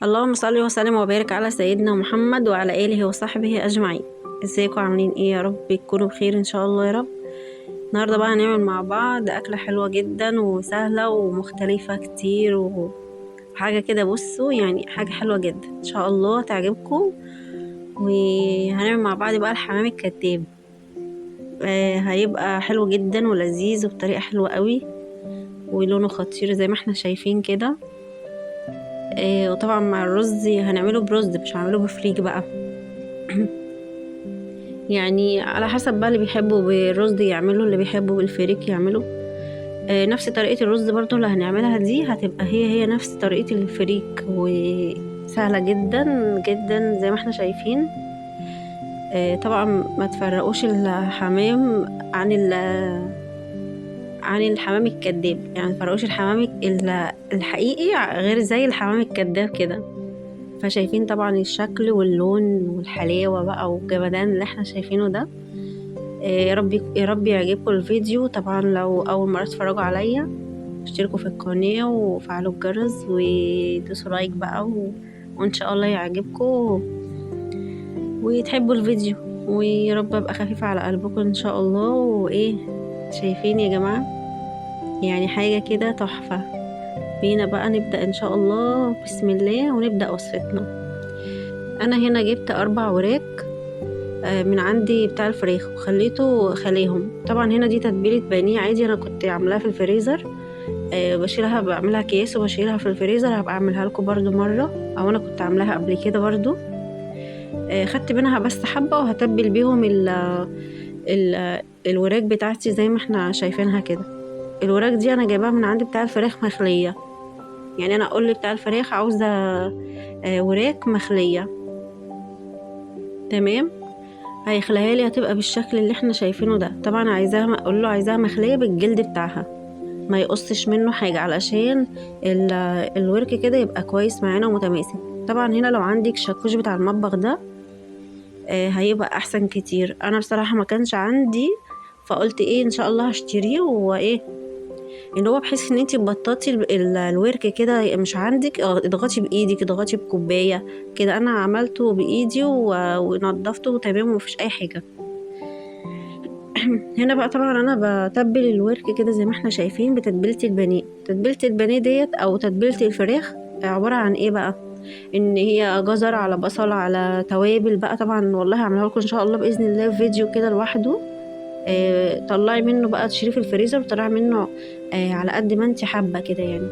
اللهم صل وسلم وبارك على سيدنا محمد وعلى آله وصحبه أجمعين. ازيكم عاملين ايه؟ يا رب تكونوا بخير ان شاء الله يا رب. النهارده بقى هنعمل مع بعض أكلة حلوة جدا وسهلة ومختلفة كتير وحاجة كده. بصوا يعني حاجة حلوة جدا ان شاء الله تعجبكم. وهنعمل مع بعض بقى الحمام الكتاب. هيبقى حلو جدا ولذيذ وبطريقة حلوة قوي، ولونه خطير زي ما احنا شايفين كده. وطبعا مع الرز هنعمله برز، مش هنعمله بفريك بقى. يعني على حسب بقى، اللي بيحبه بالرز يعمله، اللي بيحبه بالفريك يعمله. نفس طريقة الرز برضو اللي هنعملها دي هتبقى هي نفس طريقة الفريك، وسهلة جدا جدا زي ما احنا شايفين. طبعا ما تفرقوش الحمام عن عن الحمام الكذاب، يعني ما تفرقوش الحمام الحقيقي غير زي الحمام الكذاب كده. فشايفين طبعا الشكل واللون والحلاوة بقى والجمدان اللي احنا شايفينه ده. يا رب يا رب يعجبكم الفيديو. طبعا لو اول مرة تتفرجوا عليا، اشتركوا في القناة وفعلوا الجرس ودوسوا لايك بقى وان شاء الله يعجبكم وتحبوا الفيديو. ويا رب ابقى خفيفة على قلبكم ان شاء الله. وايه، شايفين يا جماعة؟ يعني حاجة كده تحفة. بينا بقى نبدأ ان شاء الله، بسم الله، ونبدأ وصفتنا. انا هنا جبت 4 وراك من عندي بتاع الفراخ، وخليته خليهم. طبعا هنا دي تتبيلة بانيه عادي، انا كنت عاملاها في الفريزر. بشيلها، بعملها اكياس وبشيلها في الفريزر. هبقى اعملها لكم برضو مرة، او انا كنت عاملاها قبل كده برضو. خدت منها بس حبة وهتبل بيهم ال الوراك بتاعتي زي ما احنا شايفينها كده. الوراك دي انا جايباها من عندي بتاع الفراخ مخلية. يعني انا اقول بتاع الفراخ عاوزة وراك مخلية، تمام، هيخليها لي، هتبقى بالشكل اللي احنا شايفينه ده. طبعا عايزاها، اقول له عايزاها مخليه بالجلد بتاعها، ما يقصش منه حاجه، علشان ال- الورك كده يبقى كويس معانا ومتماسك. طبعا هنا لو عندك شاكوش بتاع المطبخ ده هيبقى احسن كتير. انا بصراحه ما كانش عندي، فقلت ايه ان شاء الله هشتريه. وايه ان هو بحيث ان انتي تبططي الورك كده، مش عندك اضغطي بايدك، اضغطي بكوبايه كده. انا عملته بايدي ونضفته تمام ومفيش اي حاجه. هنا بقى طبعا انا بتبل الورك كده زي ما احنا شايفين بتتبيله البانيه. تتبيله البانيه ديت او تتبيله الفراخ عباره عن ايه بقى؟ ان هي جزر على بصل على توابل بقى. طبعا والله هعملها لكم ان شاء الله باذن الله في فيديو كده لوحده. طلعي منه بقى، تشيليه في الفريزر وطلعي منه على قد ما انت حابه كده يعني.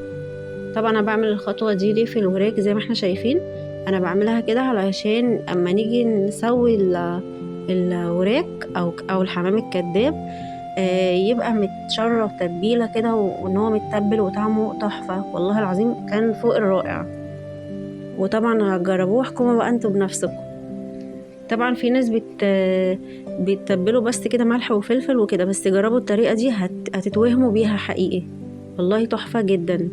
طبعا انا بعمل الخطوه دي ليه في الوراك زي ما احنا شايفين؟ انا بعملها كده علشان اما نيجي نسوي الوراك او الحمام الكذاب يبقى متشرب تتبيله كده، وان هو متبل وطعمه تحفه والله العظيم، كان فوق الرائع. وطبعا هتجربوه واحكموا بقى انتوا بنفسكم. طبعا في ناس بتتبلوا بس كده ملح وفلفل وكده، بس جربوا الطريقه دي هتتوهموا بيها حقيقي، والله تحفه جدا.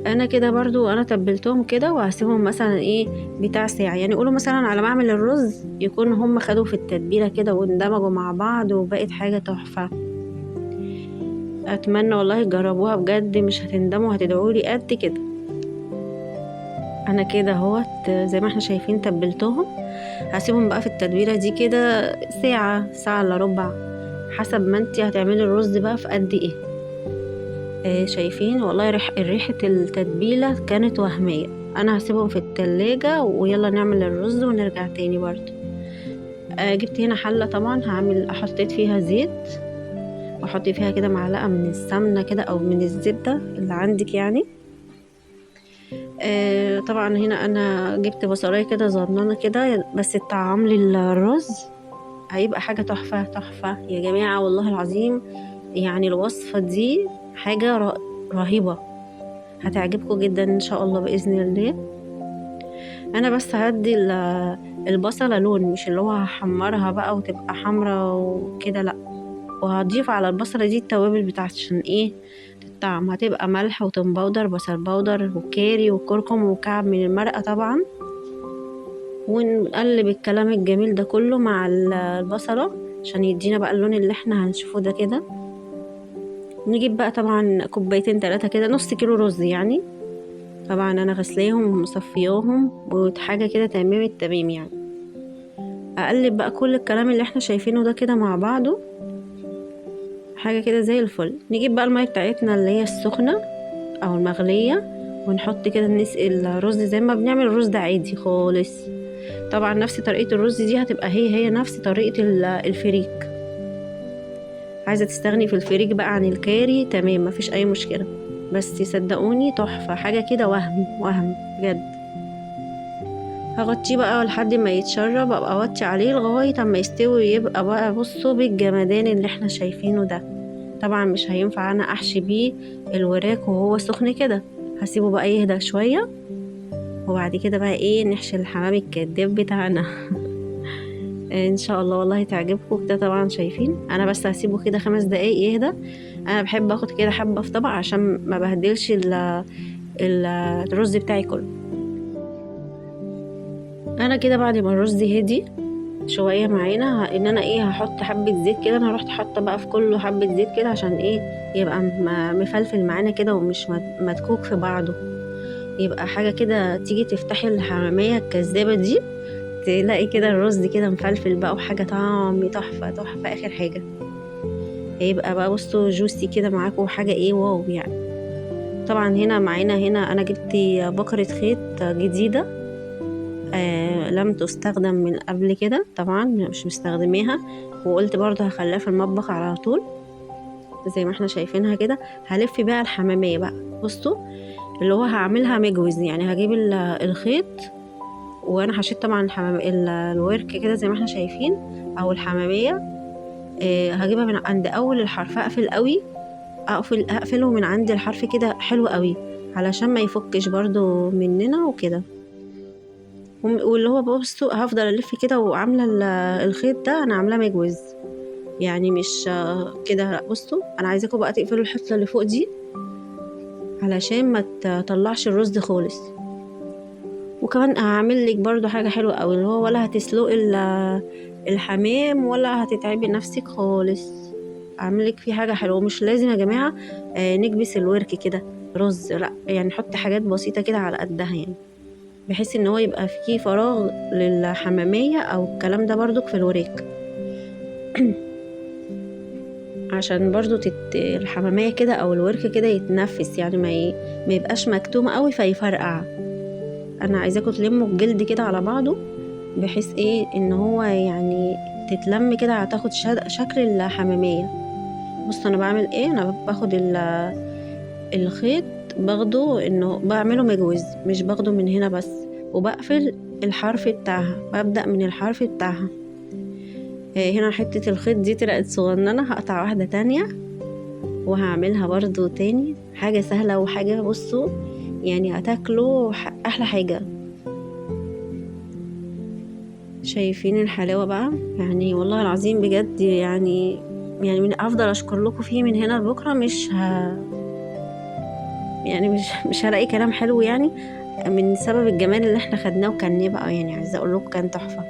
انا كده برضو انا تبلتهم كده وهسيبهم مثلا ايه بتاع ساعة. يعني قولوا مثلا على ما اعمل الرز يكون هم خدوا في التتبيلة كده واندمجوا مع بعض وبقت حاجة تحفة. اتمنى والله تجربوها بجد، مش هتندموا، هتدعولي قد كده. انا كده اهوت زي ما احنا شايفين تبلتهم. هسيبهم بقى في التتبيلة دي كده ساعة، ساعة الا ربع، حسب ما انتي هتعملي الرز بقى في قد ايه. شايفين والله ريحة التتبيلة كانت وهمية. انا هسيبهم في التلاجة ويلا نعمل الرز ونرجع تاني برضو. جبت هنا حلة، طبعا حطيت فيها زيت، واحط فيها كده معلقة من السمنة كده او من الزبدة اللي عندك يعني. طبعا هنا انا جبت بصلاية كده صغننة كده بس تطعم لي الرز، هيبقى حاجة تحفة تحفة يا جماعة والله العظيم. يعني الوصفة دي حاجة رهيبة، هتعجبكم جدا ان شاء الله باذن الله. انا بس هدي البصله لون، مش اللي هو هحمرها بقى وتبقى حمرا وكده، لا. وهضيف على البصله دي التوابل بتاعت عشان ايه الطعم. هتبقى ملح وتوم باودر، بصل باودر، وكاري وكركم وكعب من المرقه طبعا. ونقلب الكلام الجميل ده كله مع البصله عشان يدينا بقى اللون اللي احنا هنشوفه ده كده. نجيب بقى طبعا كوبايتين 3 كده، نص كيلو رز يعني. طبعا انا غسلاهم ومصفياهم وحاجه كده تمام التمام يعني. اقلب بقى كل الكلام اللي احنا شايفينه ده كده مع بعضه، حاجه كده زي الفل. نجيب بقى الميه بتاعتنا اللي هي السخنه او المغليه، ونحط كده نسقي الرز زي ما بنعمل الرز ده عادي خالص. طبعا نفس طريقه الرز دي هتبقى هي نفس طريقه الفريك. عايزه تستغني في الفريك بقى عن الكاري تمام، مفيش اي مشكله، بس صدقوني تحفه، حاجه كده وهم بجد. هغطيه بقى لحد ما يتشرب، ابقى اوطي عليه لغايه اما يستوي، يبقى بقى بصوا بالجمدان اللي احنا شايفينه ده. طبعا مش هينفع انا احشي بيه الوراك وهو سخن كده، هسيبه بقى يهدى شويه، وبعد كده بقى ايه نحشي الحمام الكداب بتاعنا. ان شاء الله والله تعجبكم كده. طبعا شايفين انا بس هسيبه كده 5 دقايق يهدى. انا بحب اخد كده حبه في طبق عشان ما بهدلش الرز بتاعي كله. انا كده بعد ما الرز هدي شويه معانا ان انا ايه هحط حبه زيت كده. انا رحت حاطه بقى في كله حبه زيت كده عشان ايه يبقى مفلفل معانا كده ومش مدكوك في بعضه، يبقى حاجه كده تيجي تفتحي الحماميه الكذابه دي تلاقي كده الرز كده مفلفل بقى وحاجه طعم تحفه تحفه اخر حاجه. هيبقى بقى بصوا جوسي كده معاكم حاجه ايه واو يعني. طبعا هنا معانا هنا انا جبت بكرة خيط جديده، لم تستخدم من قبل كده، طبعا مش مستخدميها، وقلت برضه هخليها في المطبخ على طول زي ما احنا شايفينها كده. هلف بيها الحمامية بقى، بصوا اللي هو هعملها مجوز يعني. هجيب الخيط، وانا هشيل طبعا الورك كده زي ما احنا شايفين او الحمامية. هجيبها من عند اول الحرف، اقفل قوي، اقفله من عند الحرف كده حلو قوي علشان ما يفكش برضو مننا وكده. واللي هو بصوا هفضل الف كده وعامله الخيط ده انا عاملاه مجوز يعني مش كده لا. بصوا انا عايزاكم بقى تقفلوا الحته اللي فوق دي علشان ما تطلعش الرز خالص. وكمان هعمل لك برضو حاجه حلوه قوي، اللي هو ولا هتسلق الحمام ولا هتتعبي نفسك خالص. اعمل لك فيه حاجه حلوه. مش لازم يا جماعه نكبس الورك كده رز، لا يعني نحط حاجات بسيطه كده على قدها يعني، بحيث ان هو يبقى فيه فراغ للحمامية او الكلام ده برضو في الوراك. عشان برضو الحمامية كده او الورك كده يتنفس يعني ما يبقاش مكتوم قوي فيفرقع. انا عايزاكم تلموا الجلد كده على بعضه بحيث ايه ان هو يعني تتلم كده هتاخد شكل الحمامية. بص انا بعمل ايه، انا باخد الخيط باخده انه بعمله مجوز، مش باخده من هنا بس، وبقفل الحرف بتاعها، ببدأ من الحرف بتاعها. هنا حتة الخيط دي طلعت صغننة، هقطع واحدة تانية وهعملها برضو تاني. حاجة سهلة وحاجة بصوا يعني هتاكلوا احلى حاجة. شايفين الحلاوة بقى يعني والله العظيم بجد يعني من افضل اشكر لكم فيه من هنا لبكرة. يعني مش هلاقي كلام حلو يعني من سبب الجمال اللي احنا خدناه. وكان بقى يعني عايزة اقول لكم كان تحفة.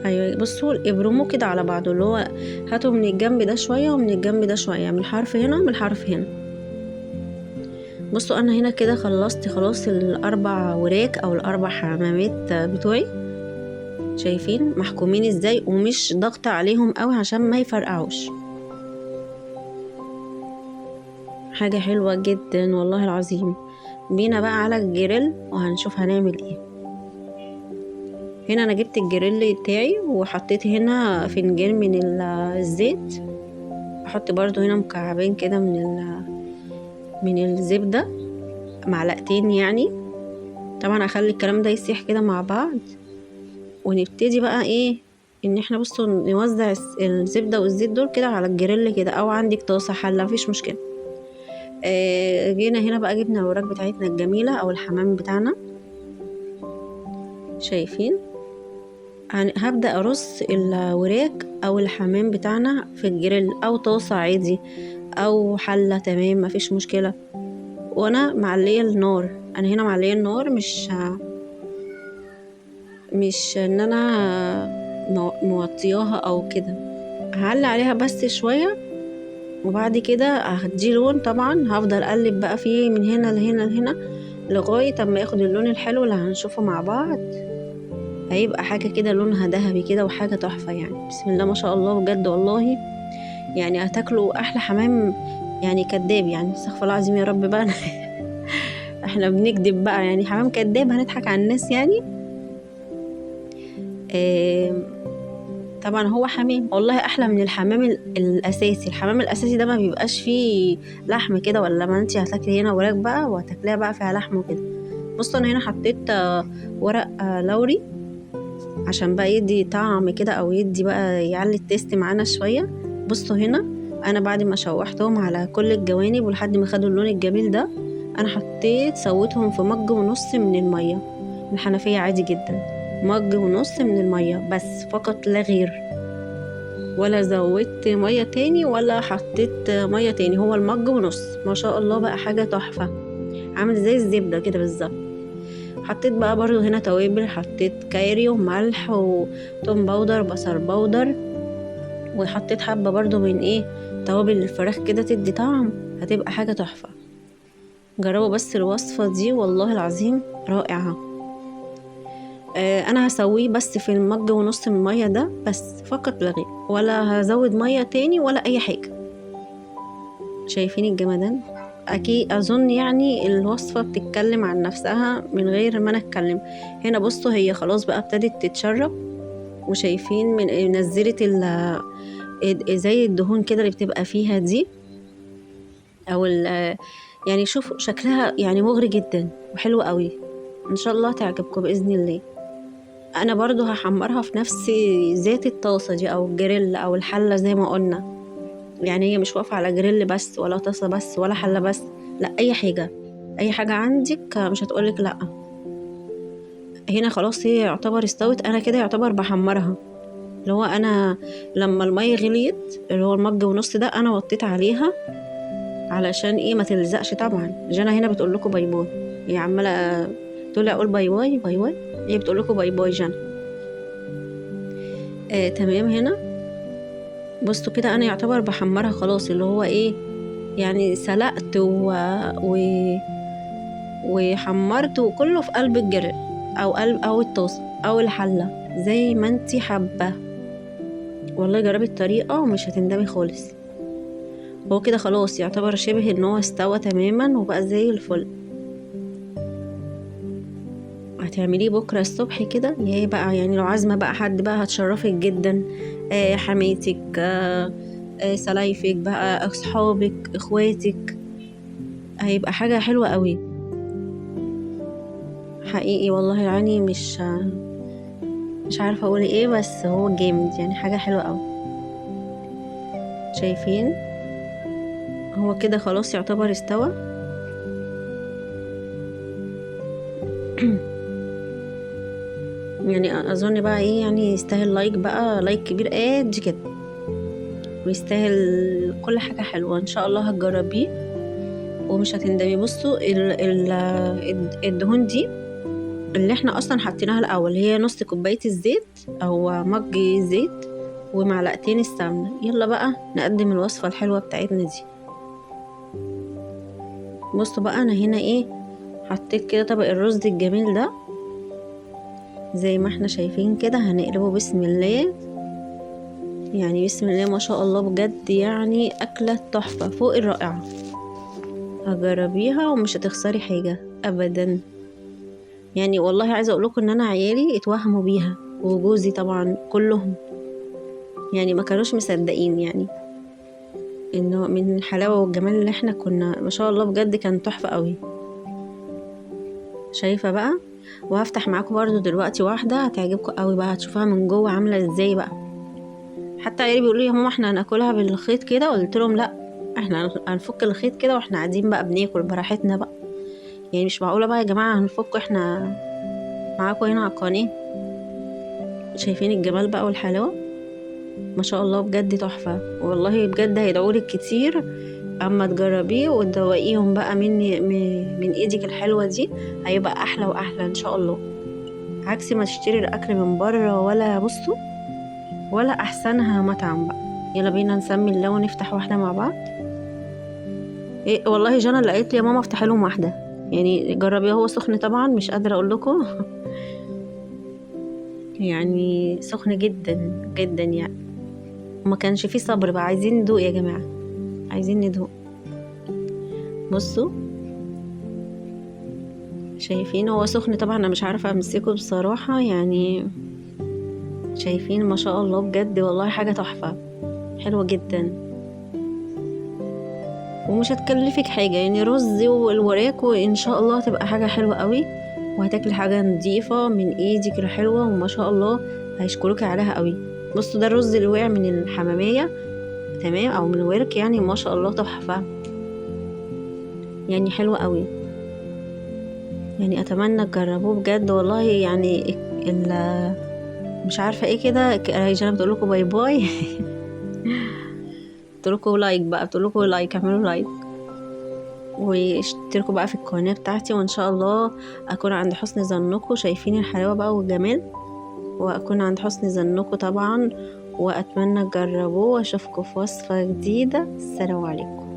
ايوه بصوا ابرموا كده على بعضه، اللي هو هاتوا من الجنب ده شويه ومن الجنب ده شويه، من الحرف هنا ومن الحرف هنا. بصوا انا هنا كده خلصت خلاص الاربع وراك او الاربع حمامات بتوعي. شايفين محكومين ازاي ومش ضغط عليهم قوي عشان ما يفرقعوش. حاجه حلوه جدا والله العظيم. بينا بقى على الجريل وهنشوف هنعمل ايه. هنا انا جبت الجريل بتاعي وحطيت هنا فنجان من الزيت. احط برضو هنا مكعبين كده من الزبدة، معلقتين يعني. طبعا اخلي الكلام ده يسيح كده مع بعض، ونبتدي بقى ايه ان احنا بصوا نوزع الزبدة والزيت دول كده على الجريل كده، او عندك طاسة حلة مفيش مشكلة. جينا هنا بقى جبنا الوراك بتاعتنا الجميلة او الحمام بتاعنا. شايفين هبدأ ارص الوراك او الحمام بتاعنا في الجريل او طاسة عادي او حلة تمام مفيش مشكلة. وانا معليه النار، انا هنا معليه النار مش ان انا موطياها او كده، هعلي عليها بس شويه وبعد كده هديه لون. طبعا هفضل اقلب بقى فيه من هنا لهنا لهنا لغايه اما ياخد اللون الحلو اللي هنشوفه مع بعض. هيبقى حاجه كده لونها ذهبي كده وحاجه تحفه يعني. بسم الله ما شاء الله بجد والله. يعني هتاكلوا احلى حمام يعني كداب يعني. استغفر الله العظيم يا رب بقى. احنا بنكذب بقى يعني حمام كداب هنضحك على الناس يعني. آه طبعا هو حمام والله احلى من الحمام الاساسي. الحمام الاساسي ده ما بيبقاش فيه لحم كده، ولا ما انتي هتاكلي هنا وراك بقى وهتاكليها بقى فيها لحم وكده. بصوا انا هنا حطيت ورق لوري عشان بقى يدي طعم كده او يدي بقى يعلي التيست معانا شويه. بصوا هنا انا بعد ما شوحتهم على كل الجوانب ولحد ما خدوا اللون الجميل ده، انا حطيت سويتهم في مج ونص من الميه من الحنفيه عادي جدا. مج ونص من الميه بس فقط لا غير، ولا زودت ميه تاني ولا حطيت ميه تاني. هو المج ونص ما شاء الله بقى حاجه تحفه، عامل زي الزبده كده بالظبط. حطيت بقى برضو هنا توابل، حطيت كاري وملح وتوم باودر بصل باودر، وحطيت حبة برضو من توابل الفراخ كده تدي طعم، هتبقى حاجة تحفة. جربوا بس الوصفة دي والله العظيم رائعة. انا هسويه بس في المج ونص من المية ده بس فقط لا غير، ولا هزود مية تاني ولا اي حاجة. شايفين الجمدان؟ اكيد اظن يعني الوصفة بتتكلم عن نفسها من غير ما انا اتكلم. هنا بصوا هي خلاص بقى ابتدت تتشرب، وشايفين من نزلت زي الدهون كده اللي بتبقى فيها دي، او يعني شوفوا شكلها يعني مغري جدا وحلو قوي. ان شاء الله تعجبكم باذن الله. انا برضو هحمرها في نفس زيت الطاسه دي او الجريل او الحله زي ما قلنا. يعني هي مش واقفه على جريل بس ولا طاسه بس ولا حله بس، لا اي حاجه، اي حاجه عندك مش هتقولك لا. هنا خلاص هي يعتبر استوت، انا كده يعتبر بحمرها. اللي هو انا لما الميه غليت اللي هو المج ونص ده انا وطيت عليها علشان ما تلزقش. طبعا جانا هنا بتقول لكم باي باي، هي عماله تقول لي اقول باي باي باي باي، هي بتقول لكم باي باي جانا. تمام. هنا بصوا كده انا يعتبر بحمرها خلاص، اللي هو يعني سلقت و... وحمرت وكله في قلب الجرل او قلب او الطاسه او الحله زي ما انتي حابه. والله جربي الطريقه ومش هتندمي خالص. هو كده خلاص يعتبر شبه ان هو استوى تماما وبقى زي الفل. هتعمليه بكرة الصبح كده يا بقى، يعني لو عازمة بقى حد بقى هتشرفك جدا. حماتك، سلايفك بقى، اصحابك، اخواتك، هيبقى حاجة حلوة قوي حقيقي. والله يعني مش عارفة اقول بس هو جامد يعني حاجة حلوة قوي. شايفين هو كده خلاص يعتبر استوى. يعني اظن بقى يعني يستاهل لايك بقى، لايك كبير قد كده، ويستاهل كل حاجة حلوة. ان شاء الله هتجربيه ومش هتندمي. بصوا الدهون دي اللي احنا اصلا حطيناها الاول هي نص كوباية الزيت او مج زيت ومعلقتين السمنة. يلا بقى نقدم الوصفة الحلوة بتاعتنا دي. بصوا بقى انا هنا حطيت كده طبق الرز الجميل ده زي ما احنا شايفين كده. هنقلبه بسم الله، يعني بسم الله ما شاء الله بجد، يعني أكلة تحفة فوق الرائعة. هجربيها ومش هتخسري حاجة أبدا. يعني والله عايزة أقولكم إن أنا عيالي اتوهموا بيها وجوزي طبعا كلهم، يعني ما كانوش مصدقين يعني إنه من الحلاوة والجمال اللي احنا كنا ما شاء الله بجد كان تحفة قوي. شايفة بقى؟ وهفتح معاكم برضو دلوقتي واحدة هتعجبكم قوي بقى، هتشوفها من جوه عاملة ازاي بقى. حتى عيالي بيقولوا لي يا ماما احنا هناكلها بالخيط كده، قلت لهم لا احنا هنفك الخيط كده واحنا قاعدين بقى بناكل براحتنا بقى. يعني مش معقوله بقى يا جماعه هنفك احنا معاكم هنا على القناه. شايفين الجمال بقى والحلاوه ما شاء الله بجد تحفه. والله بجد هيدعولك كتير اما تجربيه وتدوقيهم بقى من ايدك الحلوه دي. هيبقى احلى واحلى ان شاء الله، عكس ما تشتري الاكل من بره. ولا بصوا ولا احسنها مطعم بقى. يلا بينا نسمي الله ونفتح واحدة مع بعض. إيه والله جانا اللي قالت لي يا ماما افتح لهم واحدة، يعني جربيه، هو سخن طبعا مش قادرة اقول لكم. يعني سخن جدا جدا يعني، وما كانش فيه صبر بقى، عايزين ندوق يا جماعة، عايزين ندوق. بصوا شايفين هو سخن طبعا، انا مش عارفة امسكه بصراحة يعني. شايفين ما شاء الله بجد والله حاجة تحفة، حلوة جدا، ومش هتكلفك حاجة يعني، رز والوراك وان شاء الله تبقى حاجة حلوة قوي، وهتاكلي حاجة نظيفة من ايدك الحلوة، وما شاء الله هيشكروك عليها قوي. بصوا ده الرز اللي وقع من الحمامية، تمام، او من الورك يعني، ما شاء الله تحفة يعني، حلوة قوي يعني. اتمنى تجربوه بجد والله يعني. مش عارفة ايه كده، جانا بتقولكوا باي باي. بتقولكوا لايك بقى، بتقولكوا لايك، اعملوا لايك واشتركوا بقى في القناة بتاعتي، وان شاء الله اكون عند حسن ظنكم. شايفين الحلاوة بقى والجمال، واكون عند حسن ظنكم طبعا، واتمنى تجربوه، واشوفكم في وصفة جديدة. السلام عليكم.